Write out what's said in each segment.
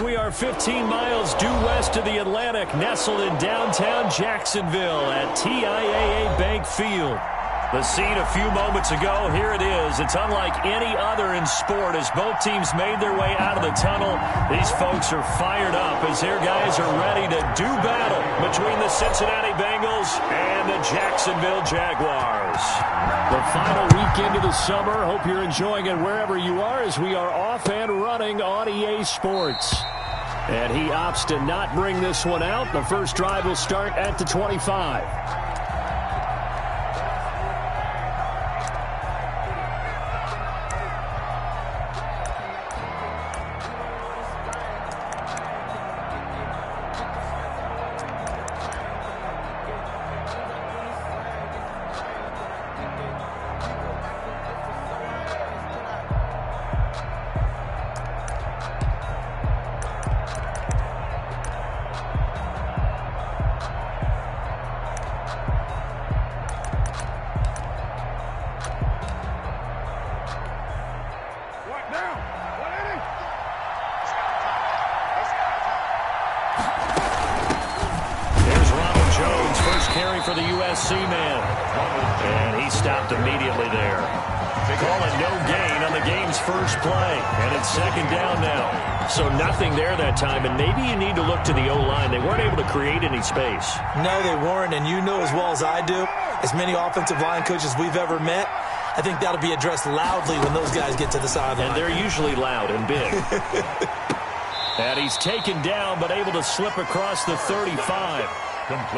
We are 15 miles due west of the Atlantic, nestled in downtown Jacksonville at TIAA Bank Field. The scene a few moments ago, here it is. It's unlike any other in sport as both teams made their way out of the tunnel. These folks are fired up as their guys are ready to do battle between the Cincinnati Bengals and the Jacksonville Jaguars. The final weekend of the summer. Hope you're enjoying it wherever you are as we are off and running on EA Sports. And he opts to not bring this one out. The first drive will start at the 25. For the USC man. And he stopped immediately there. Calling no gain on the game's first play. And it's second down now. So nothing there that time. And maybe you need to look to the O-line. They weren't able to create any space. No, they weren't. And you know as well as I do, as many offensive line coaches we've ever met, I think that'll be addressed loudly when those guys get to the sideline. And they're usually loud and big. And he's taken down but able to slip across the 35.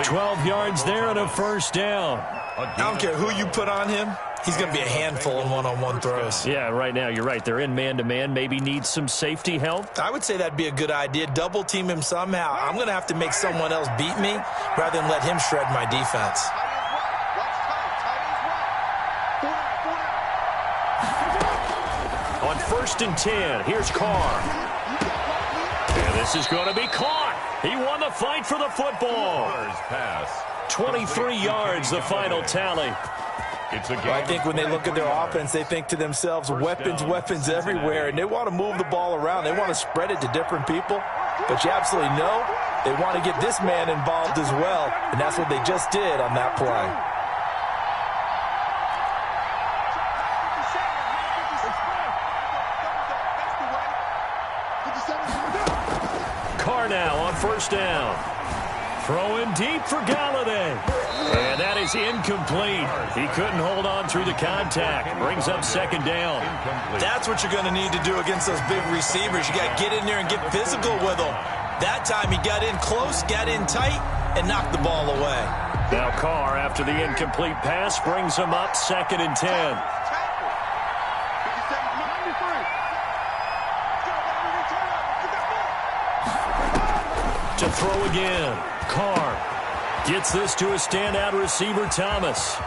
12 yards there and a first down. I don't care who you put on him. He's going to be a handful in one-on-one throws. Yeah, right now, you're right. They're in man-to-man. Maybe needs some safety help. I would say that'd be a good idea. Double team him somehow. I'm going to have to make someone else beat me rather than let him shred my defense. On 1st and 10, here's Carr. And this is going to be caught. He won the fight for the football. 23 yards, the final tally. I think when they look at their offense, they think to themselves, weapons everywhere, and they want to move the ball around. They want to spread it to different people. But you absolutely know they want to get this man involved as well, and that's what they just did on that play. Now on 1st down. Throwing deep for Galladay. And that is incomplete. He couldn't hold on through the contact. Brings up 2nd down. That's what you're going to need to do against those big receivers. You got to get in there and get physical with them. That time he got in close, got in tight, and knocked the ball away. Now Carr, after the incomplete pass, brings him up 2nd and 10. To throw again. Carr gets this to a standout receiver, Thomas.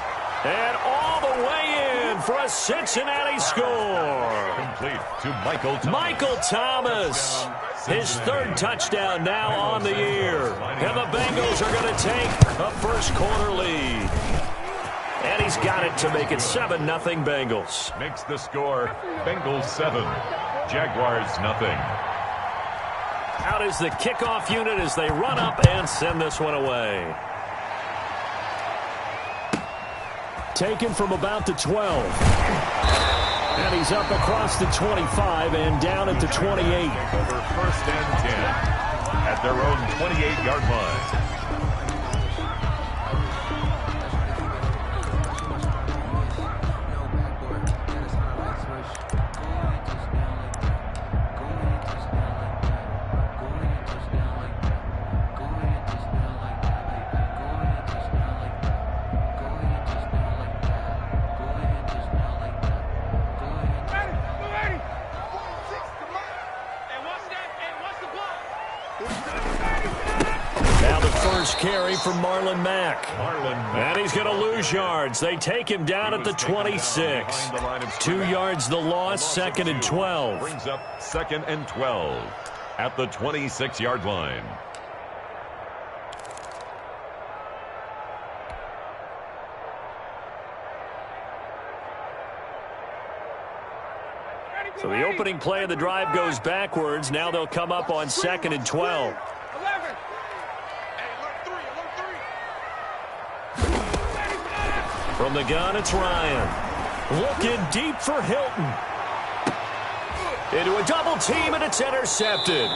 And all the way in for a Cincinnati score. Complete to Michael Thomas. Michael Thomas. His 3rd touchdown now on the year. And the Bengals are going to take a first-quarter lead. And he's got it to make it 7-0 Bengals. Makes the score Bengals 7, Jaguars nothing. Out is the kickoff unit as they run up and send this one away. Taken from about the 12. And he's up across the 25 and down at the 28. Over 1st and 10 at their own 28-yard line. Carry from Marlon Mack. And he's going to lose yards. They take him down at the 26. 2 yards the loss, 2nd and 12. Brings up 2nd and 12 at the 26-yard line. Ready, So the opening play of the drive goes backwards. Now they'll come up on 2nd and 12. From the gun, it's Ryan. Looking deep for Hilton. Into a double team, and it's intercepted.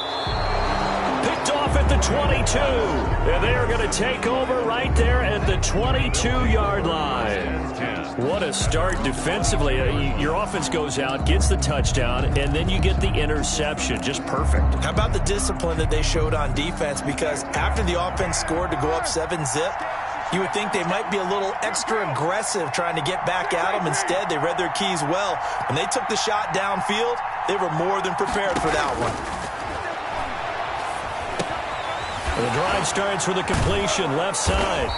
Picked off at the 22. And they are going to take over right there at the 22-yard line. What a start defensively. Your offense goes out, gets the touchdown, and then you get the interception. Just perfect. How about the discipline that they showed on defense? Because after the offense scored to go up 7-zip, you would think they might be a little extra aggressive trying to get back at them. Instead, they read their keys well. When they took the shot downfield, they were more than prepared for that one. The drive starts with a completion, left side.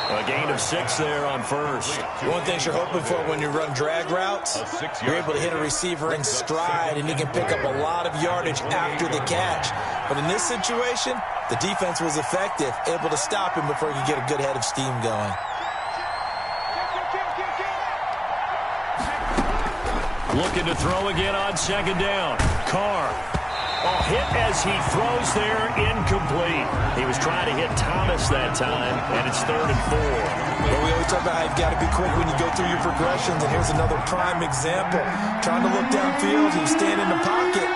A gain of 6 there on first. One thing you're hoping for when you run drag routes, you're able to hit a receiver in stride, and he can pick up a lot of yardage after the catch. But in this situation, the defense was effective, able to stop him before he could get a good head of steam going. Looking to throw again on 2nd down. Carr. Hit as he throws there, incomplete. He was trying to hit Thomas that time, and it's 3rd and 4. Well, we always talk about how you've got to be quick when you go through your progressions, and here's another prime example. Trying to look downfield, he was standing in the pocket,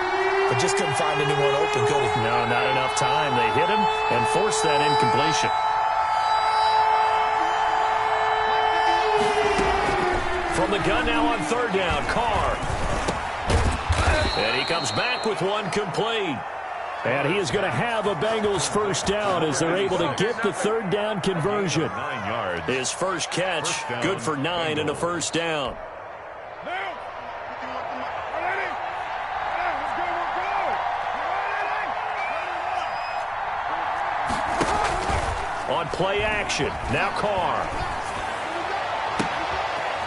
but just couldn't find anyone open, could he? No, not enough time. They hit him and forced that incompletion. From the gun now on 3rd down, Carr. And he comes back with one complete. And he is going to have a Bengals first down as they're able to get the 3rd down conversion. 9 yards. His first catch, good for 9 and a first down. On play action, now Carr.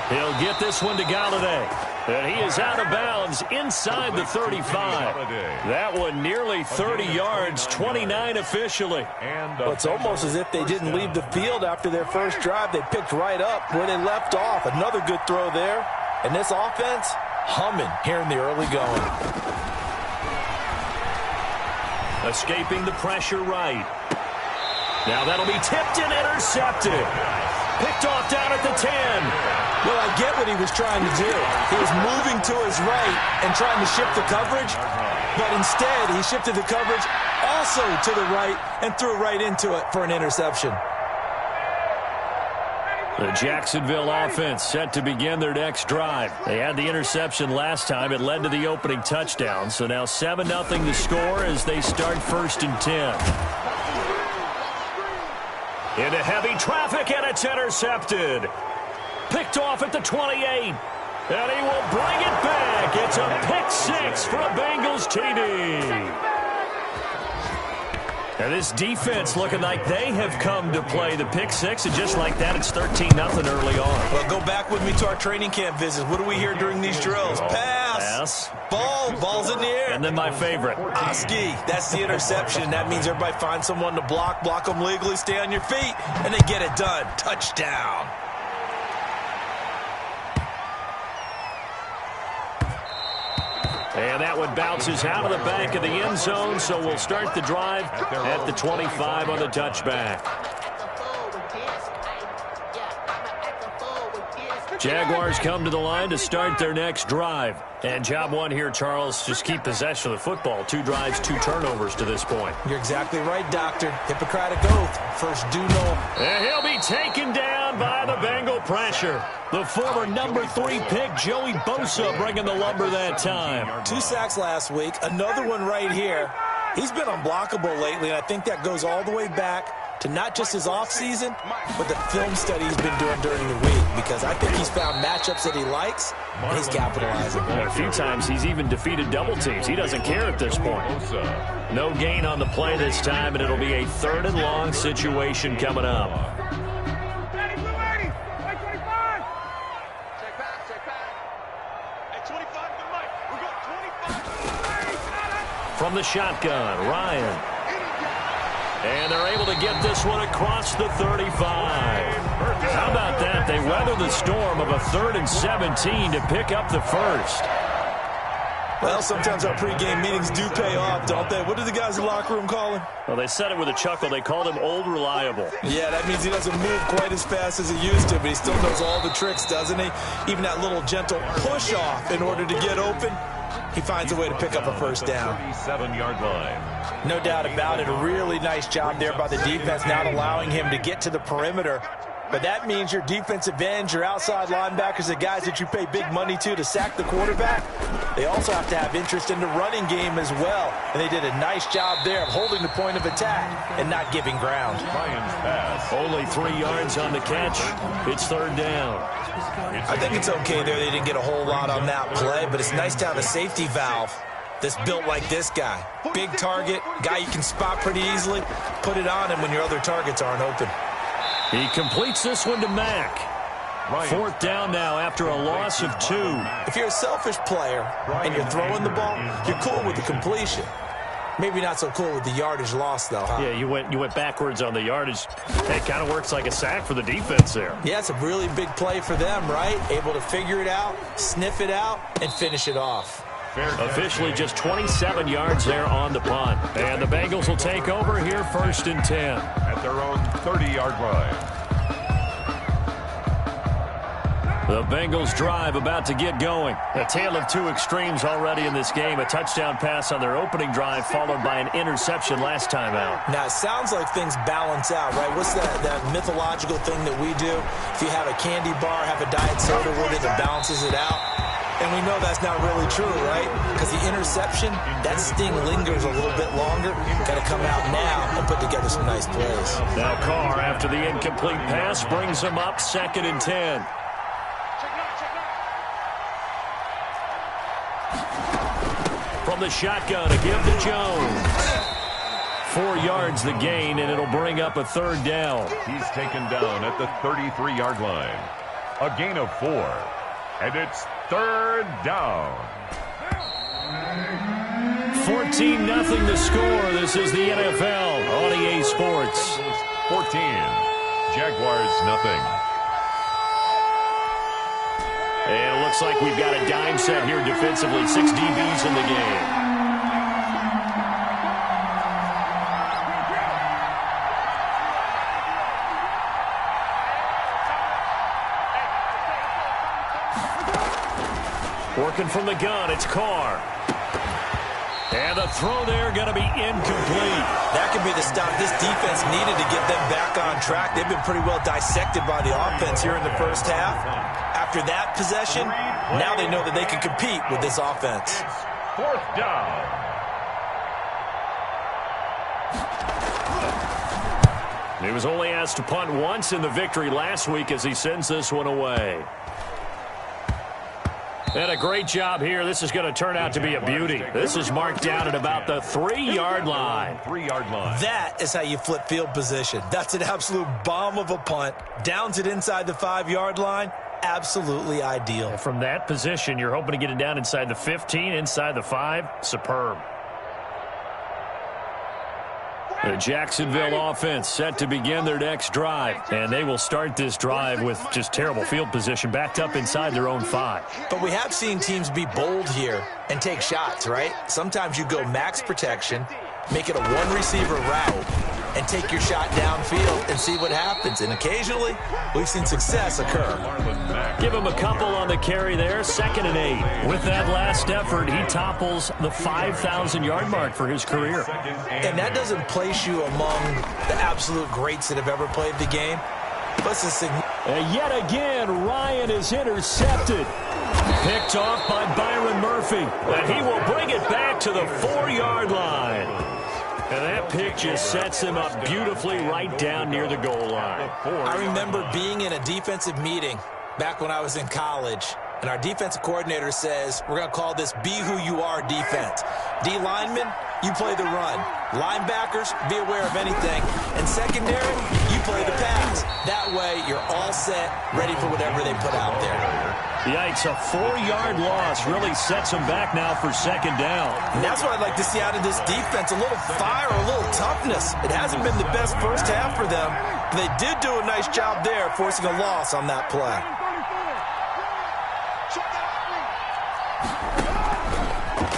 He'll get this one to Galladay. And he is out of bounds inside the 35. That one nearly 30 yards, 29 officially. Well, it's almost as if they didn't leave the field after their first drive. They picked right up where they left off. Another good throw there. And this offense, humming here in the early going. Escaping the pressure right. Now that'll be tipped and intercepted. Picked off down at the 10. Well, I get what he was trying to do. He was moving to his right and trying to shift the coverage, but instead he shifted the coverage also to the right and threw right into it for an interception. The Jacksonville offense set to begin their next drive. They had the interception last time. It led to the opening touchdown. So now 7-0 to score as they start 1st and 10. Into heavy traffic, and it's intercepted. Picked off at the 28. And he will bring it back. It's a pick 6 for a Bengals TD. And this defense looking like they have come to play the pick 6, and just like that, it's 13-0 early on. Well, go back with me to our training camp visits. What do we hear during these drills? Pass. Ball's in the air. And then my favorite. Oski, that's the interception. That means everybody finds someone to block them legally, stay on your feet, and they get it done. Touchdown. And that one bounces out of the back of the end zone, so we'll start the drive at the 25 on the touchback. Jaguars come to the line to start their next drive. And job one here, Charles, just keep possession of the football. 2 drives, 2 turnovers to this point. You're exactly right, Doctor. Hippocratic oath. First do no. And he'll be taken down by the Bengal pressure. The former number 3 pick, Joey Bosa, bringing the lumber that time. 2 sacks last week. Another one right here. He's been unblockable lately, and I think that goes all the way back to not just his offseason, but the film study he's been doing during the week, because I think he's found matchups that he likes, and he's capitalizing. A few times he's even defeated double teams. He doesn't care at this point. No gain on the play this time, and it'll be a 3rd and long situation coming up. From the shotgun, Ryan. And they're able to get this one across the 35. How about that? They weather the storm of a 3rd and 17 to pick up the first. Well, sometimes our pregame meetings do pay off, don't they? What do the guys in the locker room call him? Well, they said it with a chuckle. They called him Old Reliable. Yeah, that means he doesn't move quite as fast as he used to, but he still knows all the tricks, doesn't he? Even that little gentle push-off in order to get open. He finds a way to pick up a first down. 37-yard line. No doubt about it. A really nice job there by the defense, not allowing him to get to the perimeter. But that means your defensive ends, your outside linebackers, the guys that you pay big money to sack the quarterback, they also have to have interest in the running game as well. And they did a nice job there of holding the point of attack and not giving ground. Ryan's pass. Only 3 yards on the catch. It's third down. I think it's okay there. They didn't get a whole lot on that play, but it's nice to have a safety valve that's built like this guy. Big target, guy you can spot pretty easily. Put it on him when your other targets aren't open. He completes this one to Mack. Fourth down now after a loss of 2. If you're a selfish player and you're throwing the ball, you're cool with the completion. Maybe not so cool with the yardage loss, though, huh? Yeah, you went backwards on the yardage. It kind of works like a sack for the defense there. Yeah, it's a really big play for them, right? Able to figure it out, sniff it out, and finish it off. Officially just 27 yards there on the punt. And the Bengals will take over here first and 10. At their own 30-yard line. The Bengals drive about to get going. A tale of 2 extremes already in this game. A touchdown pass on their opening drive followed by an interception last time out. Now, it sounds like things balance out, right? What's that mythological thing that we do? If you have a candy bar, have a diet soda with it, it balances it out. And we know that's not really true, right? Because the interception, that sting lingers a little bit longer. Got to come out now and put together some nice plays. Now Carr, after the incomplete pass, brings them up 2nd and 10. From the shotgun, a give to Jones. 4 yards the gain, and it'll bring up a third down. He's taken down at the 33-yard line. A gain of 4. And it's third down. 14-0 the score. This is the NFL on EA Sports. 14. Jaguars nothing. And it looks like we've got a dime set here defensively. 6 DBs in the game. Working from the gun, it's Carr. And the throw there going to be incomplete. That could be the stop this defense needed to get them back on track. They've been pretty well dissected by the offense here in the first half. After that possession, now they know that they can compete with this offense. Fourth down. He was only asked to punt once in the victory last week as he sends this one away. And a great job here. This is going to turn out to be a beauty. This is marked down at about the 3-yard line. 3-yard line. That is how you flip field position. That's an absolute bomb of a punt. Downs it inside the 5-yard line. Absolutely ideal. From that position, you're hoping to get it down inside the 15, inside the 5. Superb. The Jacksonville offense set to begin their next drive. And they will start this drive with just terrible field position, backed up inside their own 5. But we have seen teams be bold here and take shots, right? Sometimes you go max protection, make it a one-receiver route, and take your shot downfield and see what happens. And occasionally, we've seen success occur. Give him a couple on the carry there, 2nd and 8. With that last effort, he topples the 5,000-yard mark for his career. And that doesn't place you among the absolute greats that have ever played the game. But and yet again, Ryan is intercepted. Picked off by Byron Murphy. And he will bring it back to the 4-yard line. And that pick just sets him up beautifully right down near the goal line. I remember being in a defensive meeting back when I was in college, and our defensive coordinator says, we're going to call this Be Who You Are defense. D linemen, you play the run. Linebackers, be aware of anything. And secondary, you play the pass. That way, you're all set, ready for whatever they put out there. Yikes, a 4-yard loss really sets them back now for 2nd down. And that's what I'd like to see out of this defense, a little fire, a little toughness. It hasn't been the best first half for them, but they did do a nice job there forcing a loss on that play.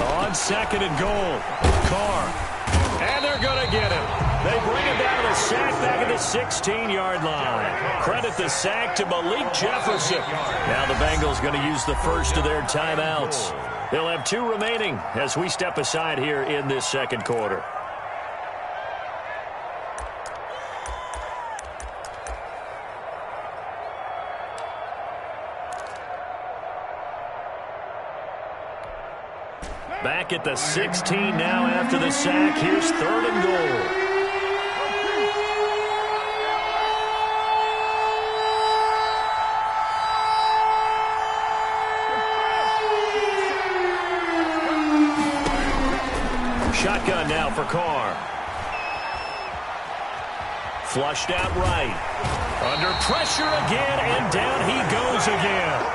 On second and goal, Carr. And they're going to get him. They bring him down to the sack back at the 16-yard line. Credit the sack to Malik Jefferson. Now the Bengals going to use the first of their timeouts. They'll have 2 remaining as we step aside here in this second quarter. Back at the 16 now after the sack. Here's 3rd and goal. Shotgun now for Carr. Flushed out right. Under pressure again, and down he goes again.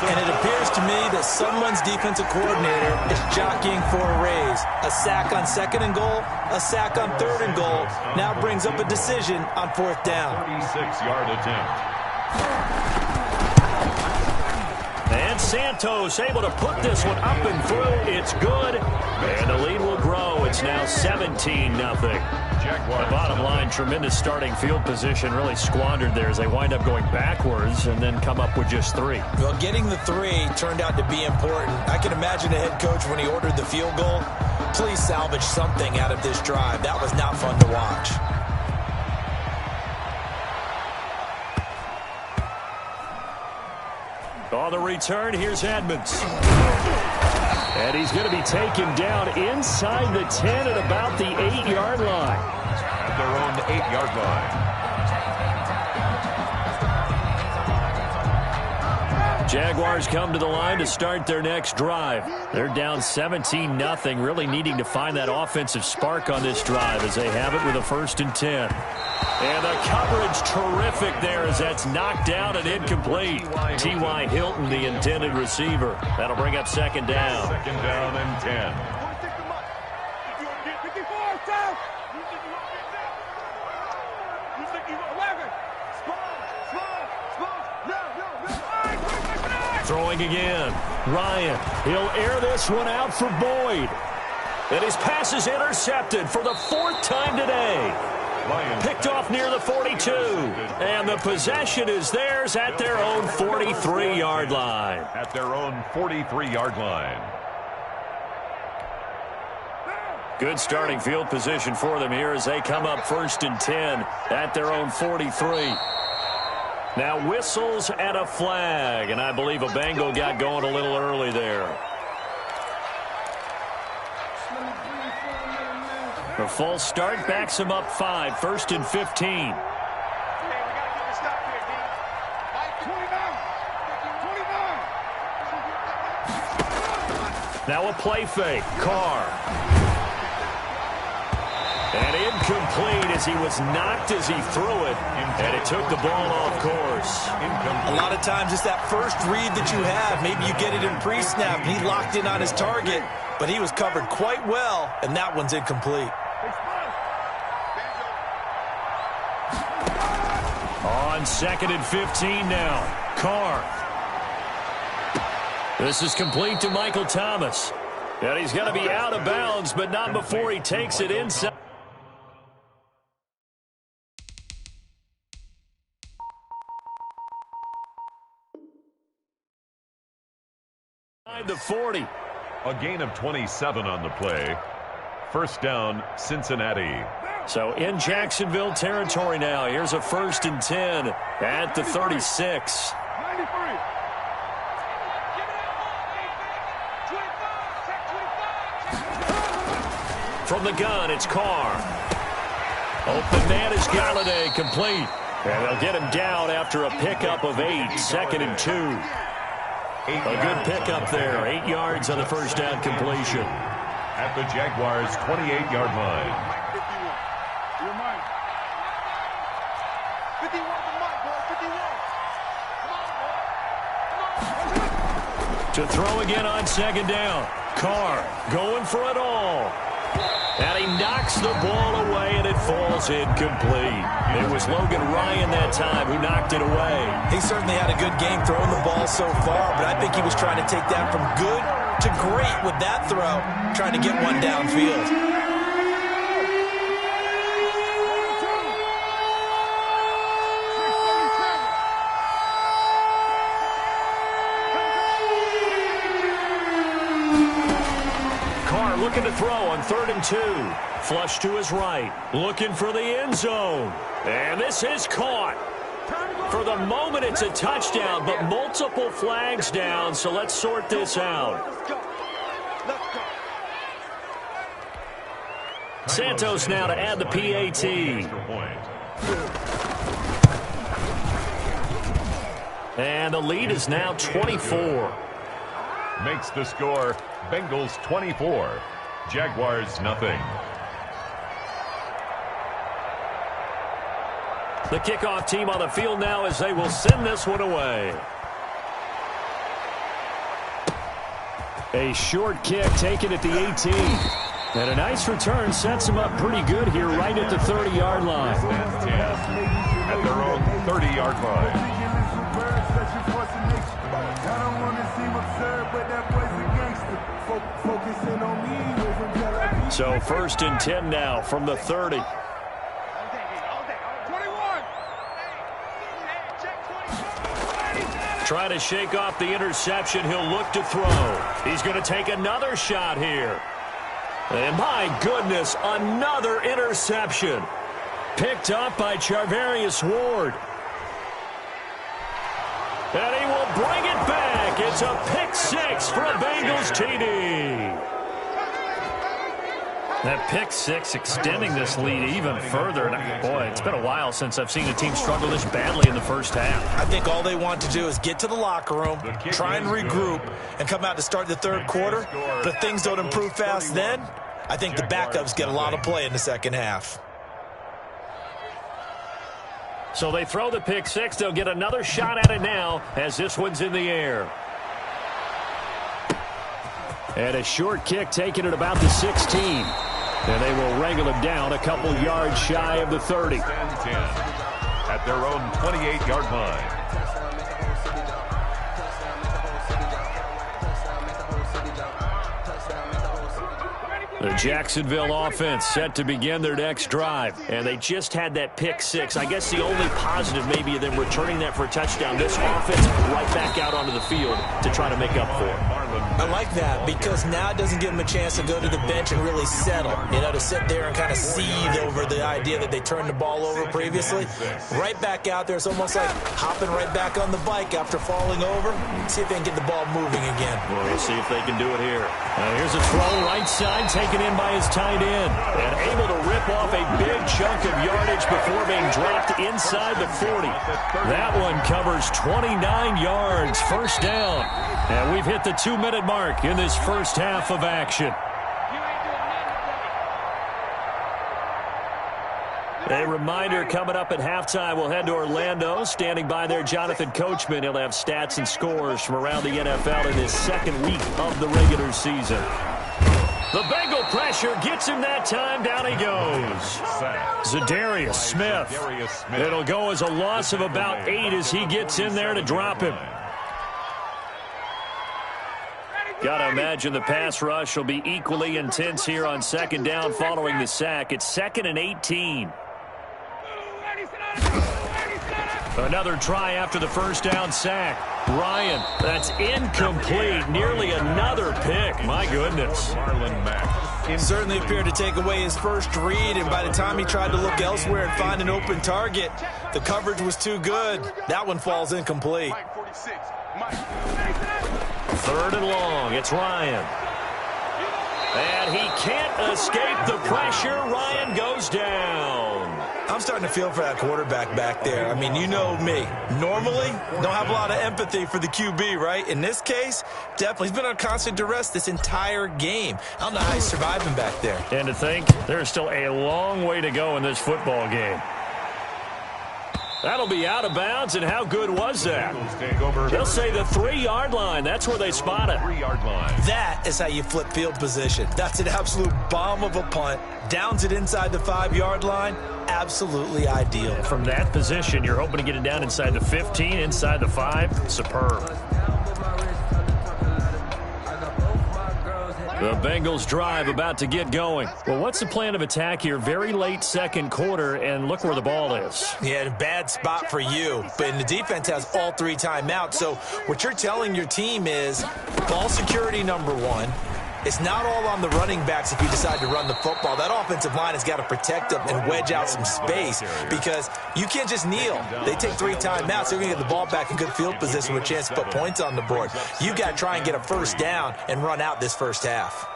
And it appears to me that someone's defensive coordinator is jockeying for a raise. A sack on 2nd and goal, a sack on 3rd and goal. Now brings up a decision on 4th down. 36-yard attempt. And Santos able to put this one up and through. It's good. And the lead will grow. It's now 17-0. The bottom line, tremendous starting field position, really squandered there as they wind up going backwards and then come up with just 3. Well, getting the 3 turned out to be important. I can imagine the head coach when he ordered the field goal. Please salvage something out of this drive. That was not fun to watch. On the return, here's Edmonds. And he's going to be taken down inside the 10 at about the 8-yard line. At their own 8-yard line. Jaguars come to the line to start their next drive. They're down 17-0, really needing to find that offensive spark on this drive as they have it with a 1st and 10. And the coverage terrific there as that's knocked down and incomplete. T.Y. Hilton, the intended receiver. That'll bring up 2nd down. 2nd down and 10. Throwing again. Ryan. He'll air this one out for Boyd. And his pass is intercepted for the 4th time today. Picked off near the 42. And the possession is theirs at their own 43-yard line. At their own 43-yard line. Good starting field position for them here as they come up 1st and 10 at their own 43. Now whistles and a flag. And I believe a Bengal got going a little early there. The false start backs him up 5, 1st and 15. Now a play fake. Carr. And incomplete as he was knocked as he threw it. And it took the ball off course. A lot of times it's that first read that you have. Maybe you get it in pre-snap and he locked in on his target. But he was covered quite well, and that one's incomplete. On 2nd and 15 now. Carr. This is complete to Michael Thomas. And he's going to be out of bounds, but not before he takes it inside. The 40. A gain of 27 on the play. 1st down, Cincinnati. So in Jacksonville territory now. Here's a 1st and 10 at the 36. From the gun, it's Carr. Open man is Galladay, complete. And they'll get him down after a pickup of 8, 2nd and 2. A good pickup there, 8 yards on the 1st down completion. At the Jaguars' 28-yard line. To throw again on 2nd down. Carr going for it all. And he knocks the ball away, and it falls incomplete. It was Logan Ryan that time who knocked it away. He certainly had a good game throwing the ball so far, but I think he was trying to take that from good to great with that throw, trying to get one downfield. Looking to throw on 3rd and 2. Flush to his right. Looking for the end zone. And this is caught. For the moment, it's a touchdown, but multiple flags down, so let's sort this out. Santos now to add the PAT. And the lead is now 24. Makes the score Bengals 24, Jaguars nothing. The kickoff team on the field now as they will send this one away. A short kick taken at the 18. And a nice return sets them up pretty good here right at the 30-yard line. At their own 30-yard line. So 1st and 10 now from the 30. Trying to shake off the interception. He'll look to throw. He's going to take another shot here. And my goodness, another interception. Picked up by Charvarius Ward. And he will bring it back. It's a pick 6 for a Bengals TD. That pick 6 extending this lead even further. And boy, it's been a while since I've seen a team struggle this badly in the first half. I think all they want to do is get to the locker room, try and regroup, and come out to start the 3rd quarter. But if things don't improve fast then, I think the backups get a lot of play in the 2nd half. So they throw the pick 6. They'll get another shot at it now as this one's in the air. And a short kick taken at about the 16. And they will wrangle him down a couple yards shy of the 30. 10-10 at their own 28-yard line. The Jacksonville offense set to begin their next drive. And they just had that pick 6. I guess the only positive maybe of them returning that for a touchdown. This offense right back out onto the field to try to make up for it. I like that because now it doesn't give them a chance to go to the bench and really settle. You know, to sit there and kind of seethe over the idea that they turned the ball over previously. Right back out there. It's almost like hopping right back on the bike after falling over. See if they can get the ball moving again. Well, we'll see if they can do it here. Here's a throw right side taken in by his tight end. And able to rip off a big chunk of yardage before being dropped inside the 40. That one covers 29 yards. First down. And we've hit the 2-minute mark in this first half of action. A reminder coming up at halftime, we'll head to Orlando. Standing by there, Jonathan Coachman. He'll have stats and scores from around the NFL in his 2nd week of the regular season. The Bengal pressure gets him that time. Down he goes. Zadarius Smith. It'll go as a loss of about 8 as he gets in there to drop him. Got to imagine the pass rush will be equally intense here on 2nd down following the sack. It's 2nd and 18. Another try after the first down sack. Ryan, that's incomplete. Nearly another pick. My goodness. Certainly appeared to take away his first read, and by the time he tried to look elsewhere and find an open target, the coverage was too good. That one falls incomplete. 3rd and long. It's Ryan. And he can't escape the pressure. Ryan goes down. I'm starting to feel for that quarterback back there. I mean, you know me. Normally, don't have a lot of empathy for the QB, right? In this case, definitely. He's been on constant duress this entire game. I don't know how he's surviving back there. And to think, there's still a long way to go in this football game. That'll be out of bounds, and how good was that? They'll say the 3-yard line. That's where they spot it. 3-yard line. That is how you flip field position. That's an absolute bomb of a punt. Downs it inside the 5-yard line. Absolutely ideal. From that position, you're hoping to get it down inside the 15, inside the 5. Superb. The Bengals drive about to get going. Well, what's the plan of attack here? Very late second quarter, and look where the ball is. Yeah, bad spot for you. But the defense has all 3 timeouts. So what you're telling your team is ball security number 1. It's not all on the running backs if you decide to run the football. That offensive line has got to protect them and wedge out some space because you can't just kneel. They take 3 timeouts. They're going to get the ball back in good field position with a chance to put points on the board. You've got to try and get a first down and run out this first half.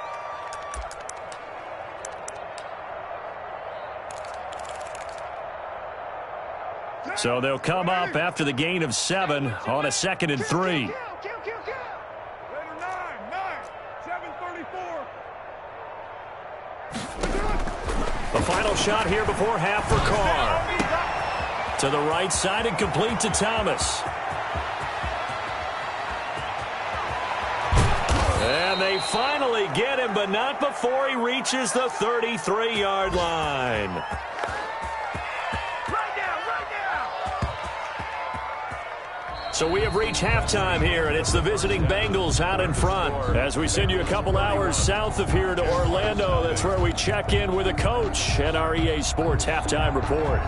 So they'll come up after the gain of 7 on a 2nd and 3. The final shot here before half for Carr. To the right side and complete to Thomas. And they finally get him, but not before he reaches the 33-yard line. So we have reached halftime here, and it's the visiting Bengals out in front. As we send you a couple hours south of here to Orlando, that's where we check in with a coach at our EA Sports Halftime Report.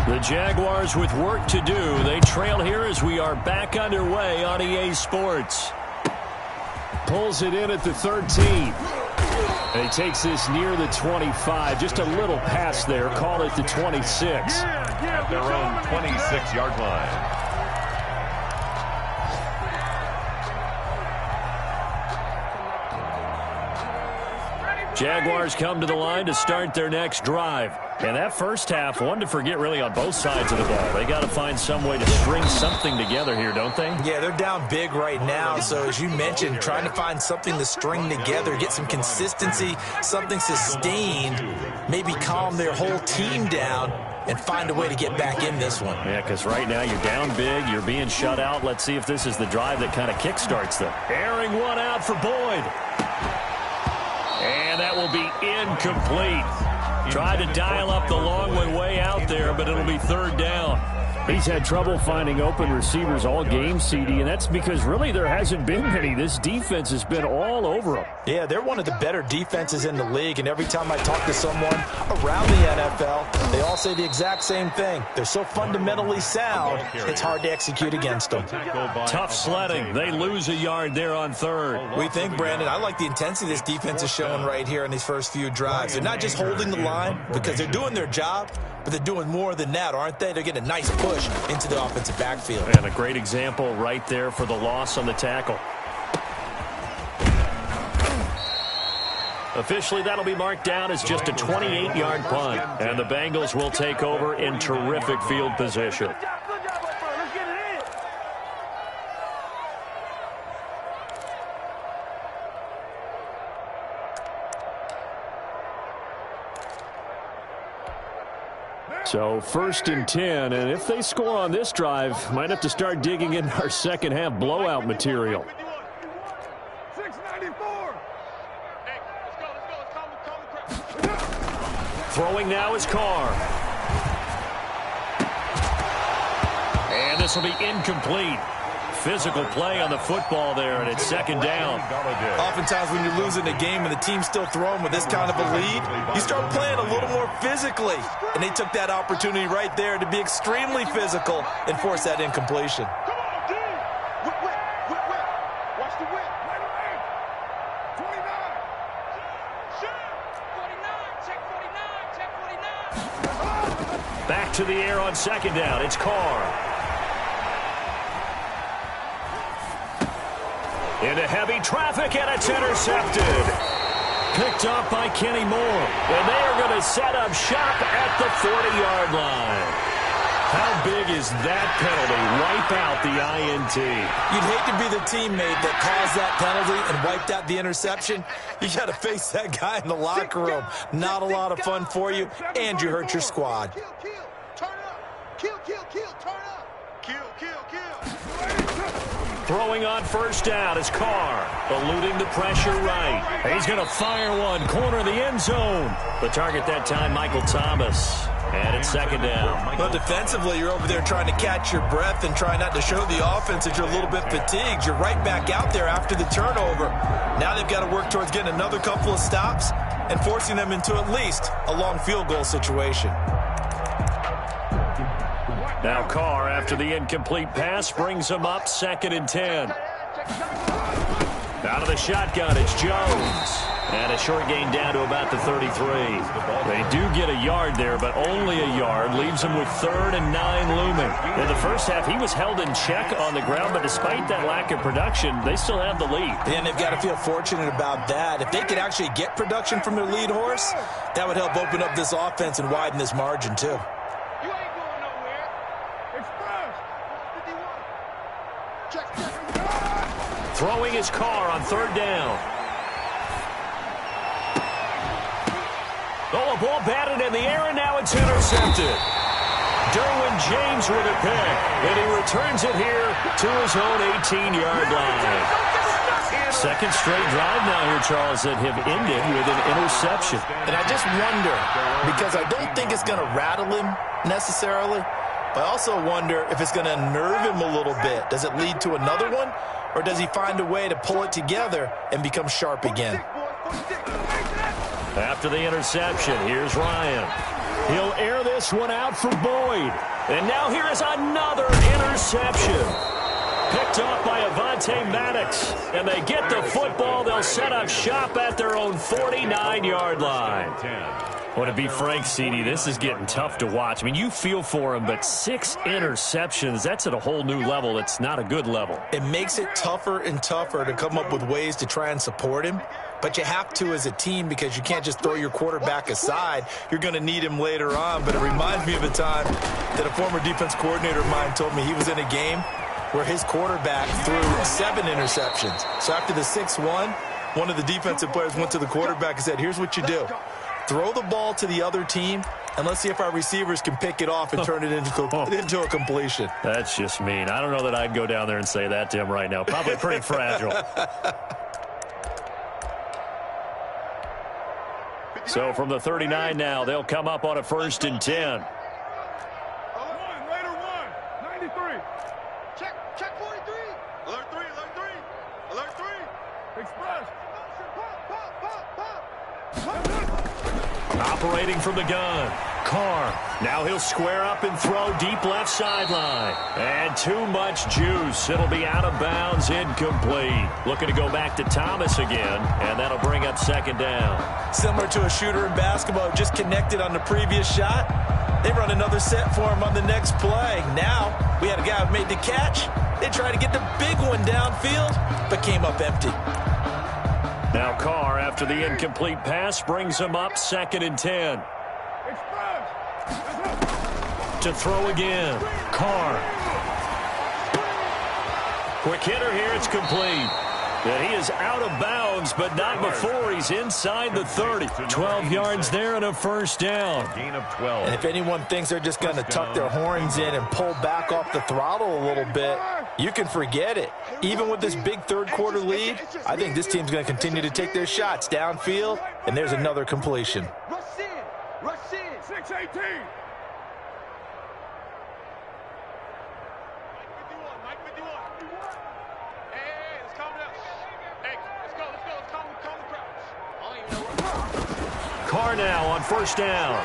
The Jaguars with work to do. They trail here as we are back underway on EA Sports. Pulls it in at the 13. And he takes this near the 25. Just a little pass there. Call it the 26. At their own 26-yard line. Jaguars come to the line to start their next drive. And that first half, one to forget really on both sides of the ball. They got to find some way to string something together here, don't they? Yeah, they're down big right now. So as you mentioned, trying to find something to string together, get some consistency, something sustained, maybe calm their whole team down and find a way to get back in this one. Yeah, because right now you're down big, you're being shut out. Let's see if this is the drive that kind of kickstarts them. Airing one out for Boyd. And that will be incomplete. Tried to dial up the long one way out there, but it'll be 3rd down. He's had trouble finding open receivers all game, CD, and that's because really there hasn't been many. This defense has been all over them. Yeah, they're one of the better defenses in the league, and every time I talk to someone around the NFL, they all say the exact same thing. They're so fundamentally sound, it's hard to execute against them. Tough sledding. They lose a yard there on 3rd. We think, Brandon, I like the intensity this defense is showing right here in these first few drives. They're not just holding the line because they're doing their job, but they're doing more than that, aren't they? They're getting a nice push into the offensive backfield. And a great example right there for the loss on the tackle. Officially, that'll be marked down as just a 28-yard punt. And the Bengals will take over in terrific field position. So 1st and 10, and if they score on this drive, might have to start digging in our second half blowout material. Throwing now is Carr. And this will be incomplete. Physical play on the football there, and it's 2nd down. Oftentimes when you're losing a game and the team's still throwing with this kind of a lead, you start playing a little more physically. And they took that opportunity right there to be extremely physical and force that incompletion. Come on, D! Whip. Watch the whip. 29. Shoot! 49. Check 49. Back to the air on 2nd down. It's Carr. Into heavy traffic, and it's intercepted. Picked up by Kenny Moore. And they are going to set up shop at the 40-yard line. How big is that penalty? Wipe out the INT. You'd hate to be the teammate that caused that penalty and wiped out the interception. You got to face that guy in the locker room. Not a lot of fun for you, and you hurt your squad. Kill. Turn up. Kill. Turn up. Kill. Throwing on 1st down is Carr, eluding the pressure right. He's going to fire one, corner of the end zone. The target that time, Michael Thomas. And it's second down. Well, defensively, you're over there trying to catch your breath and try not to show the offense that you're a little bit fatigued. You're right back out there after the turnover. Now they've got to work towards getting another couple of stops and forcing them into at least a long field goal situation. Now Carr, after the incomplete pass, brings him up second and 10. Out of the shotgun, it's Jones. And a short gain down to about the 33. They do get a yard there, but only a yard. Leaves them with 3rd and 9 looming. In the first half, he was held in check on the ground, but despite that lack of production, they still have the lead. And they've got to feel fortunate about that. If they could actually get production from their lead horse, that would help open up this offense and widen this margin, too. Throwing his Carr on 3rd down. Oh, a ball batted in the air, and now it's intercepted. Derwin James with a pick, and he returns it here to his own 18-yard line. Second straight drive now here, Charles, that have ended with an interception. And I just wonder, because I don't think it's going to rattle him necessarily, but I also wonder if it's going to unnerve him a little bit. Does it lead to another one, or does he find a way to pull it together and become sharp again? After the interception, here's Ryan. He'll air this one out for Boyd. And now here is another interception. Picked off by Avonte Maddox. And they get the football. They'll set up shop at their own 49-yard line. Well, to be frank, CD, this is getting tough to watch. I mean, you feel for him, but 6 interceptions, that's at a whole new level. It's not a good level. It makes it tougher and tougher to come up with ways to try and support him. But you have to as a team because you can't just throw your quarterback aside. You're going to need him later on. But it reminds me of a time that a former defense coordinator of mine told me he was in a game where his quarterback threw 7 interceptions. So after the 6-1, one of the defensive players went to the quarterback and said, here's what you do. Throw the ball to the other team, and let's see if our receivers can pick it off and turn it into a completion. That's just mean. I don't know that I'd go down there and say that to him right now. Probably pretty fragile. So from the 39 now, they'll come up on a 1st and 10. Raider 1, 93. Check 43. Alert 3, alert 3. Alert 3. Express. Pop. Operating from the gun. Carr. Now he'll square up and throw deep left sideline. And too much juice. It'll be out of bounds, incomplete. Looking to go back to Thomas again, and that'll bring up 2nd down. Similar to a shooter in basketball, just connected on the previous shot. They run another set for him on the next play. Now, we had a guy who made the catch. They tried to get the big one downfield, but came up empty. Now Carr, after the incomplete pass, brings him up 2nd and 10. To throw again. Carr. Quick hitter here. It's complete. And he is out of bounds, but not before he's inside the 30. 12 yards there and a 1st down. Gain of 12. And if anyone thinks they're just going to tuck their horns in and pull back off the throttle a little bit, you can forget it. Even with this big 3rd quarter lead, I think this team's going to continue to take their shots downfield, and there's another completion. Rush in. Rush in. 618. Mike 51. Hey, let's calm down. Hey, let's go. Let's calm the crowd. I don't even know where. Carr now on 1st down.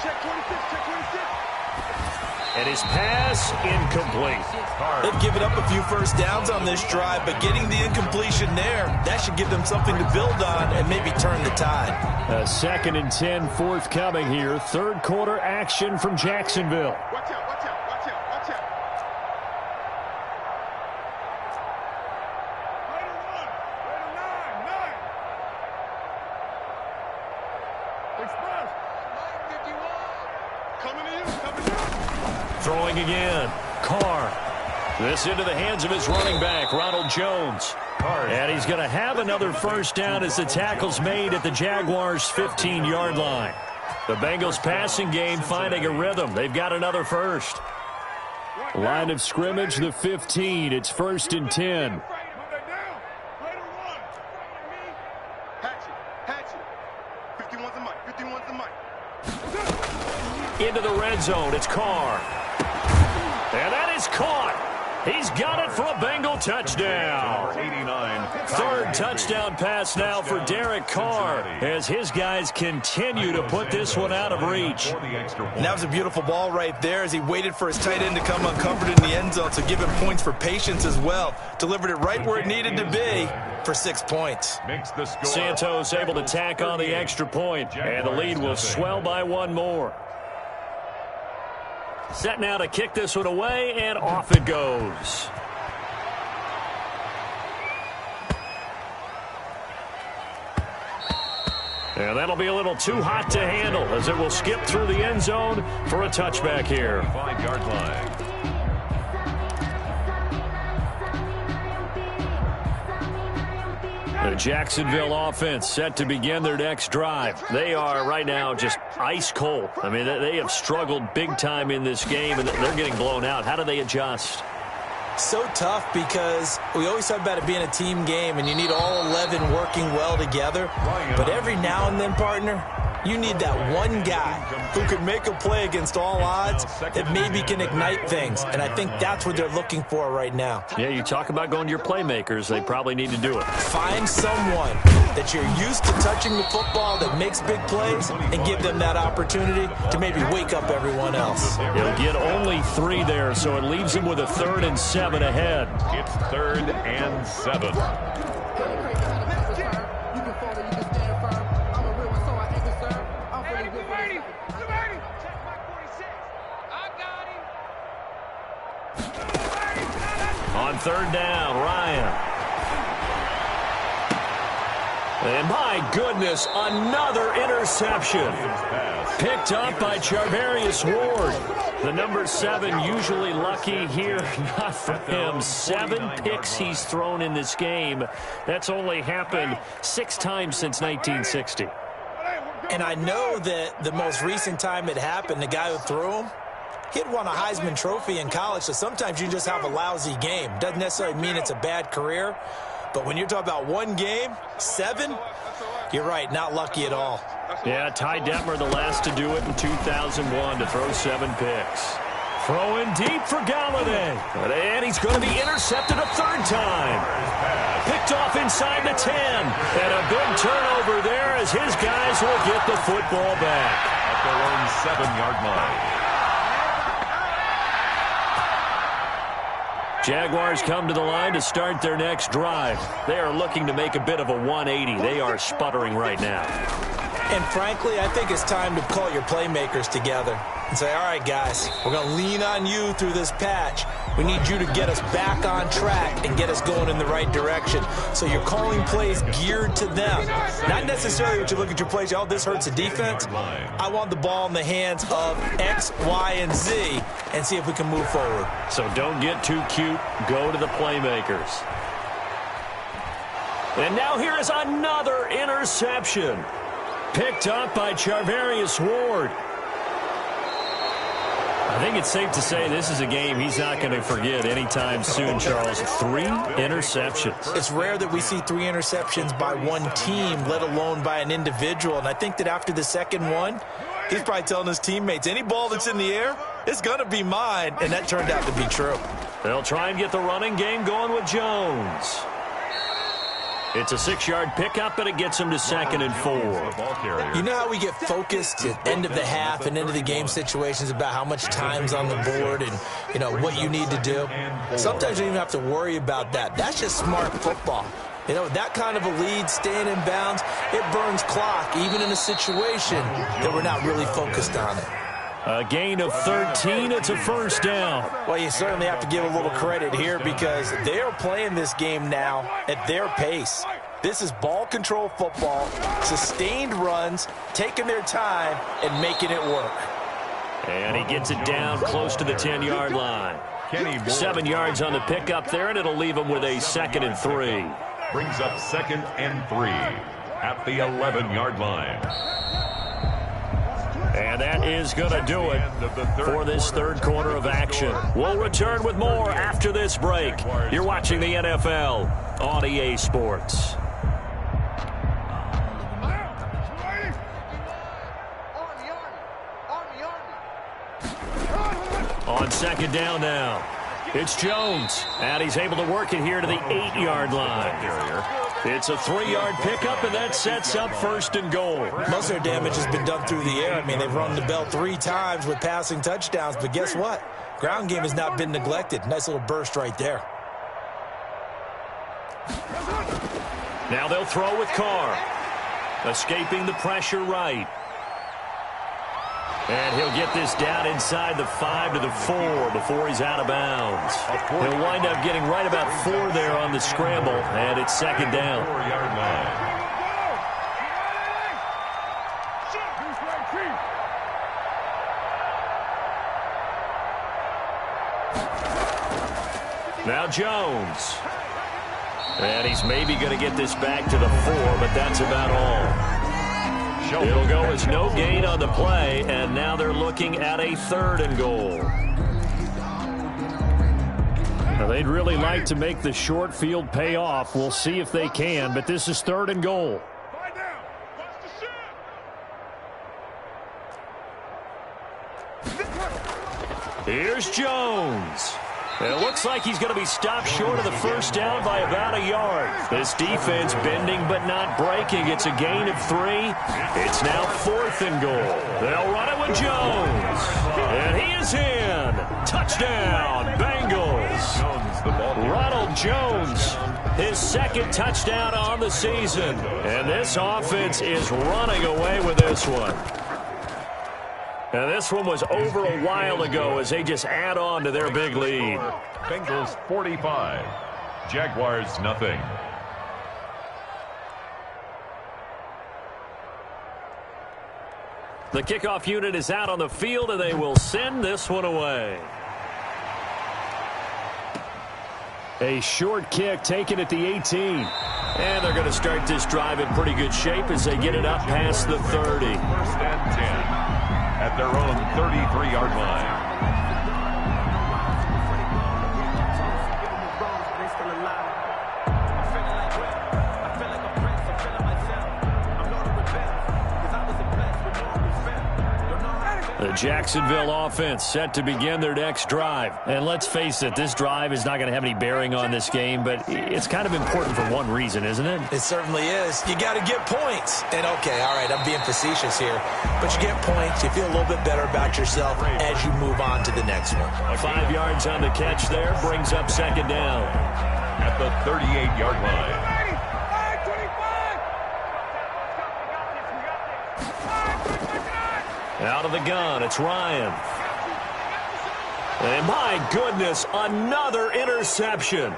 Check 26. And his pass incomplete. They've given up a few 1st downs on this drive, but getting the incompletion there, that should give them something to build on and maybe turn the tide. A 2nd and 10 forthcoming here. 3rd quarter action from Jacksonville. Watch out. Throwing again. Carr. This into the hands of his running back, Ronald Jones. And he's going to have another 1st down as the tackle's made at the Jaguars' 15-yard line. The Bengals passing game finding a rhythm. They've got another 1st. Line of scrimmage, the 15. It's 1st and 10. Hatchet. 51's the mic. into the red zone. It's Carr. And that is caught. He's got it for a Bengal touchdown. 89. Third touchdown pass now for Derek Carr as his guys continue to put this one out of reach. And that was a beautiful ball right there as he waited for his tight end to come uncovered in the end zone, so give him points for patience as well. Delivered it right where it needed to be for 6 points. Santos able to tack on the extra point, and the lead will swell by one more. Set now to kick this one away, and off it goes. And that'll be a little too hot to handle as it will skip through the end zone for a touchback here. 5-yard line. The Jacksonville offense set to begin their next drive. They are right now just ice cold. I mean, they have struggled big time in this game, and they're getting blown out. How do they adjust? So tough because we always talk about it being a team game, and you need all 11 working well together. But every now and then, partner, you need that one guy who can make a play against all odds that maybe can ignite things. And I think that's what they're looking for right now. Yeah, you talk about going to your playmakers. They probably need to do it. Find someone that you're used to touching the football that makes big plays and give them that opportunity to maybe wake up everyone else. He'll get only 3 there, so it leaves him with a 3rd and 7 ahead. It's 3rd and 7. On 3rd down, Ryan. And my goodness, another interception. Picked up by Charvarius Ward. The number 7 usually lucky here, not for him. 7 picks he's thrown in this game. That's only happened 6 times since 1960. And I know that the most recent time it happened, the guy who threw him, he'd won a Heisman Trophy in college, so sometimes you just have a lousy game. Doesn't necessarily mean it's a bad career, but when you're talking about one game, 7, you're right, not lucky at all. Yeah, Ty Detmer, the last to do it in 2001, to throw 7 picks. Throwing deep for Galladay. And he's going to be intercepted a 3rd time. Picked off inside the 10. And a big turnover there as his guys will get the football back. At their own 7-yard line. Jaguars come to the line to start their next drive. They are looking to make a bit of a 180. They are sputtering right now. And frankly, I think it's time to call your playmakers together and say, all right, guys, we're going to lean on you through this patch. We need you to get us back on track and get us going in the right direction. So you're calling plays geared to them. Not necessarily what you look at your plays, oh, this hurts the defense. I want the ball in the hands of X, Y, and Z and see if we can move forward. So don't get too cute. Go to the playmakers. And now here is another interception. Picked up by Charvarius Ward. I think it's safe to say this is a game he's not going to forget anytime soon, Charles. 3 interceptions. It's rare that we see 3 interceptions by one team, let alone by an individual. And I think that after the second one, he's probably telling his teammates, any ball that's in the air, it's going to be mine. And that turned out to be true. They'll try and get the running game going with Jones. It's a 6-yard pickup, but it gets him to 2nd and 4. You know how we get focused at end of the half and end of the game situations about how much time's on the board and, you know, what you need to do? Sometimes you don't even have to worry about that. That's just smart football. You know, that kind of a lead, staying in bounds, it burns clock, even in a situation that we're not really focused on it. A gain of 13. It's a 1st down. Well, you certainly have to give a little credit here because they are playing this game now at their pace. This is ball control football, sustained runs, taking their time, and making it work. And he gets it down close to the 10-yard line. 7 yards on the pickup there, and it'll leave him with a 2nd and 3. Brings up 2nd and 3 at the 11-yard line. And that is going to do it for this 3rd quarter of action. We'll return with more after this break. You're watching the NFL on EA Sports. On second down now, it's Jones, and he's able to work it here to the 8-yard line. It's a 3-yard pickup, and that sets up first and goal. Most of their damage has been done through the air. I mean, they've rung the bell 3 times with passing touchdowns, but guess what? Ground game has not been neglected. Nice little burst right there. Now they'll throw with Carr. Escaping the pressure right. And he'll get this down inside the 5 to the 4 before he's out of bounds. He'll wind up getting right about 4 there on the scramble, and it's second down. 4-yard line. Now Jones. And he's maybe going to get this back to the 4, but that's about all. It'll go as no gain on the play, and now they're looking at a 3rd and goal. Now they'd really like to make the short field pay off. We'll see if they can, but this is 3rd and goal. Here's Jones. And it looks like he's going to be stopped short of the first down by about a yard. This defense bending but not breaking. It's a gain of 3. It's now 4th and goal. They'll run it with Jones. And he is in. Touchdown, Bengals. Ronald Jones, his 2nd touchdown on the season. And this offense is running away with this one. Now, this one was over a while ago as they just add on to their big lead. Bengals 45, Jaguars nothing. The kickoff unit is out on the field, and they will send this one away. A short kick taken at the 18. And they're going to start this drive in pretty good shape as they get it up past the 30. 1st and 10. At their own 33-yard line. The Jacksonville offense set to begin their next drive. And let's face it, this drive is not going to have any bearing on this game, but it's kind of important for one reason, isn't it? It certainly is. You got to get points. And, okay, all right, I'm being facetious here. But you get points, you feel a little bit better about yourself as you move on to the next one. 5 yards on the catch there brings up second down. At the 38-yard line. Out of the gun, it's Ryan. And my goodness, another interception.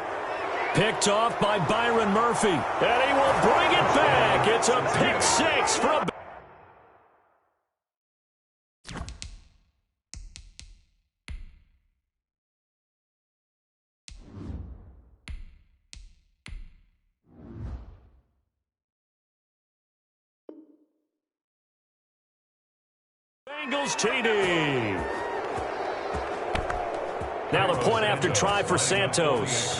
Picked off by Byron Murphy. And he will bring it back. It's a pick 6 for a... Bengals TD. Now the point after try for Santos.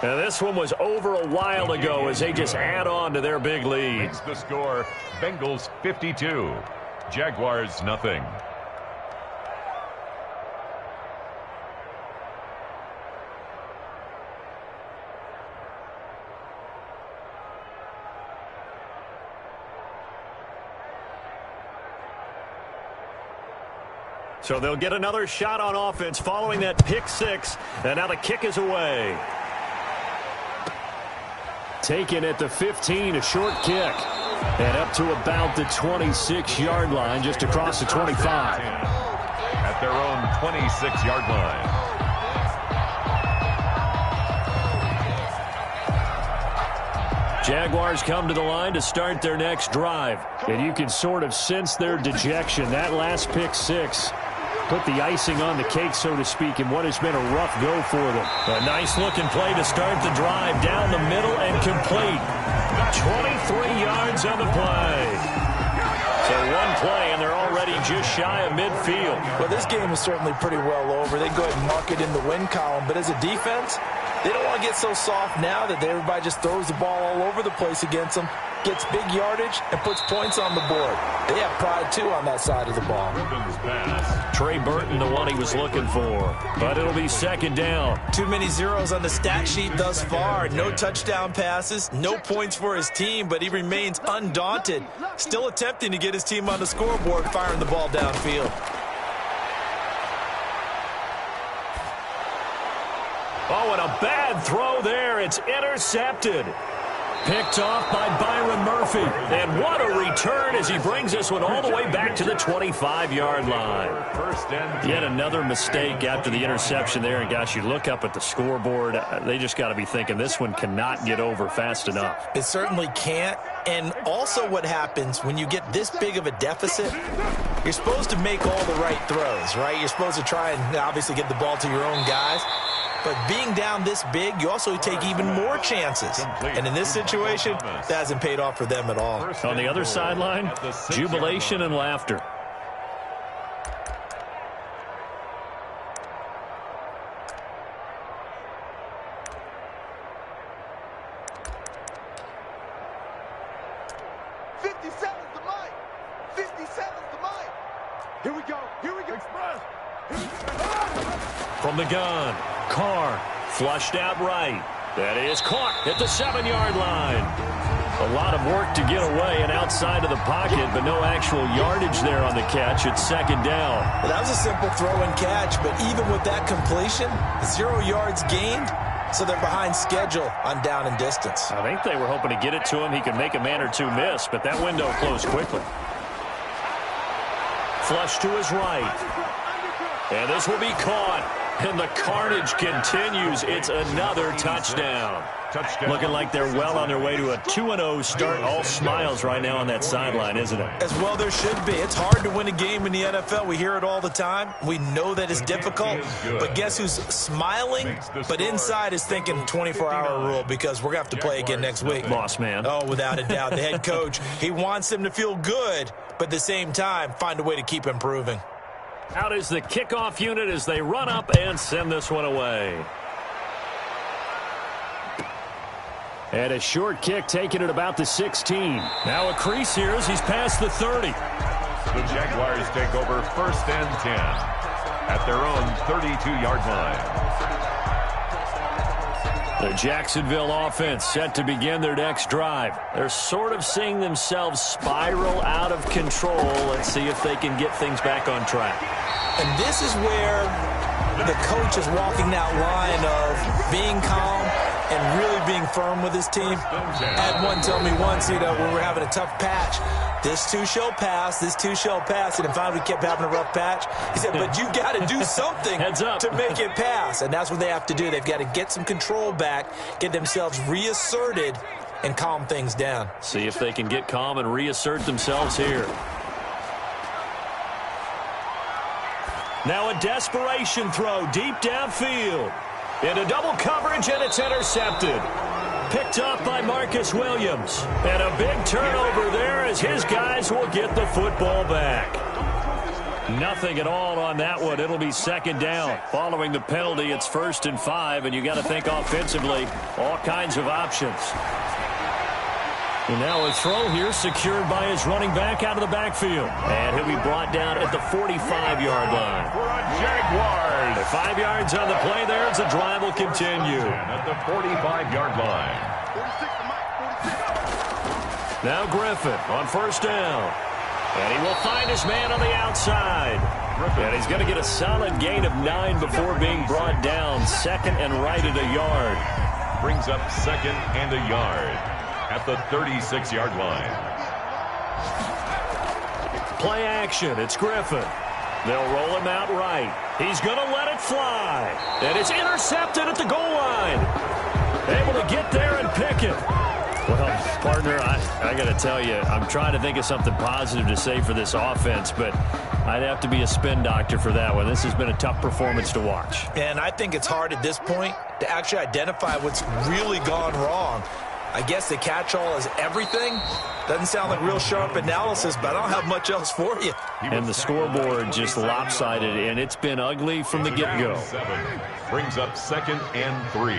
Now this one was over a while ago as they just add on to their big lead. Makes the score, Bengals 52, Jaguars nothing. So they'll get another shot on offense following that pick 6. And now the kick is away. Taken at the 15, a short kick. And up to about the 26-yard line, just across the 25. At their own 26-yard line. Jaguars come to the line to start their next drive. And you can sort of sense their dejection. That last pick 6 put the icing on the cake, so to speak, in what has been a rough go for them. A nice-looking play to start the drive down the middle and complete. 23 yards on the play. So one play, and they're already just shy of midfield. Well, this game is certainly pretty well over. They go ahead and mark it in the win column, but as a defense, They don't want to get so soft now that everybody just throws the ball all over the place against them, gets big yardage, and puts points on the board. They have pride, too, on that side of the ball. Trey Burton, the one he was looking for. But it'll be second down. Too many zeros on the stat sheet thus far. No touchdown passes, no points for his team, but he remains undaunted. Still attempting to get his team on the scoreboard, firing the ball downfield. Oh, and a bad throw there. It's intercepted. Picked off by Byron Murphy. And what a return as he brings this one all the way back to the 25-yard line. Yet another mistake after the interception there. And, gosh, you look up at the scoreboard. They just got to be thinking this one cannot get over fast enough. It certainly can't. And also what happens when you get this big of a deficit, you're supposed to make all the right throws, right? You're supposed to try and obviously get the ball to your own guys. But being down this big, you also take even more chances. And in this situation, that hasn't paid off for them at all. On the other sideline, jubilation and laughter. From the gun, Carr flushed out right. That is caught at the 7-yard line. A lot of work to get away and outside of the pocket, but no actual yardage there on the catch. It's second down. Well, that was a simple throw and catch, but even with that completion, 0 yards gained, so they're behind schedule on down and distance. I think they were hoping to get it to him. He could make a man or two miss, but that window closed quickly. Flush to his right. And this will be caught. And the carnage continues. It's another touchdown. Looking like they're well on their way to a 2-0 start. All smiles right now on that sideline, isn't it? As well there should be. It's hard to win a game in the NFL. We hear it all the time. We know that it's difficult. But guess who's smiling? But inside is thinking 24-hour rule because we're going to have to play again next week. Boss man. Oh, without a doubt. The head coach, he wants them to feel good, but at the same time, find a way to keep improving. Out is the kickoff unit as they run up and send this one away. And a short kick taken at about the 16. Now a crease here as he's past the 30. The Jaguars take over 1st and 10 at their own 32-yard line. The Jacksonville offense set to begin their next drive. They're sort of seeing themselves spiral out of control. Let's see if they can get things back on track. And this is where the coach is walking that line of being calm and really being firm with his team. I had one tell me once, when we're having a tough patch, this too shall pass, this too shall pass. And finally we kept having a rough patch. He said, but you got to do something to make it pass. And that's what they have to do. They've got to get some control back, get themselves reasserted, and calm things down. See if they can get calm and reassert themselves here. Now a desperation throw deep downfield. Into double coverage, and it's intercepted. Picked off by Marcus Williams. And a big turnover there as his guys will get the football back. Nothing at all on that one. It'll be second down. Following the penalty, it's 1st and 5, and you got to think offensively, all kinds of options. And now a throw here secured by his running back out of the backfield. And he'll be brought down at the 45-yard line. For a Jaguars. 5 yards on the play there as the drive will continue. At the 45-yard line. Now Griffin on 1st down. And he will find his man on the outside. And he's going to get a solid gain of 9 before being brought down. 2nd and right at a yard. Brings up 2nd and a yard at the 36-yard line. Play action. It's Griffin. They'll roll him out right. He's going to let it fly. And it's intercepted at the goal line. Able to get there and pick it. Well, partner, I got to tell you, I'm trying to think of something positive to say for this offense, but I'd have to be a spin doctor for that one. This has been a tough performance to watch. And I think it's hard at this point to actually identify what's really gone wrong. I guess the catch-all is everything, Doesn't sound like real sharp analysis, but I don't have much else for you. And the scoreboard just lopsided, and it's been ugly from the get-go. 7 brings up 2nd and 3.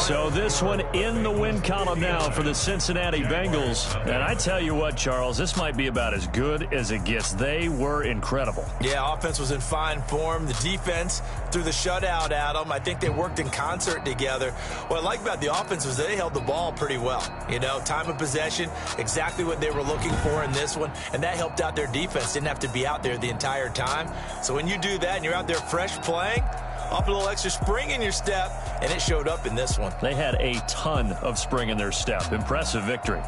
So this one in the win column now for the Cincinnati Bengals. And I tell you what, Charles, this might be about as good as it gets. They were incredible. Yeah, offense was in fine form. The defense threw the shutout at them. I think they worked in concert together. What I like about the offense was they held the ball pretty well. You know, time of possession, exactly what they were looking for in this one. And that helped out their defense. Didn't have to be out there the entire time. So when you do that and you're out there fresh playing, off a little extra spring in your step, and it showed up in this one. They had a ton of spring in their step. Impressive victory.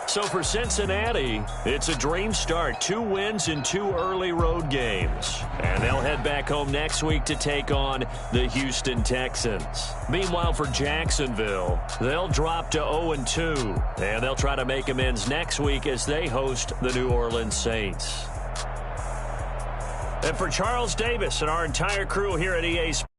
So for Cincinnati, it's a dream start. 2 wins in 2 early road games. And they'll head back home next week to take on the Houston Texans. Meanwhile, for Jacksonville, they'll drop to 0-2. And they'll try to make amends next week as they host the New Orleans Saints. And for Charles Davis and our entire crew here at EA Sports,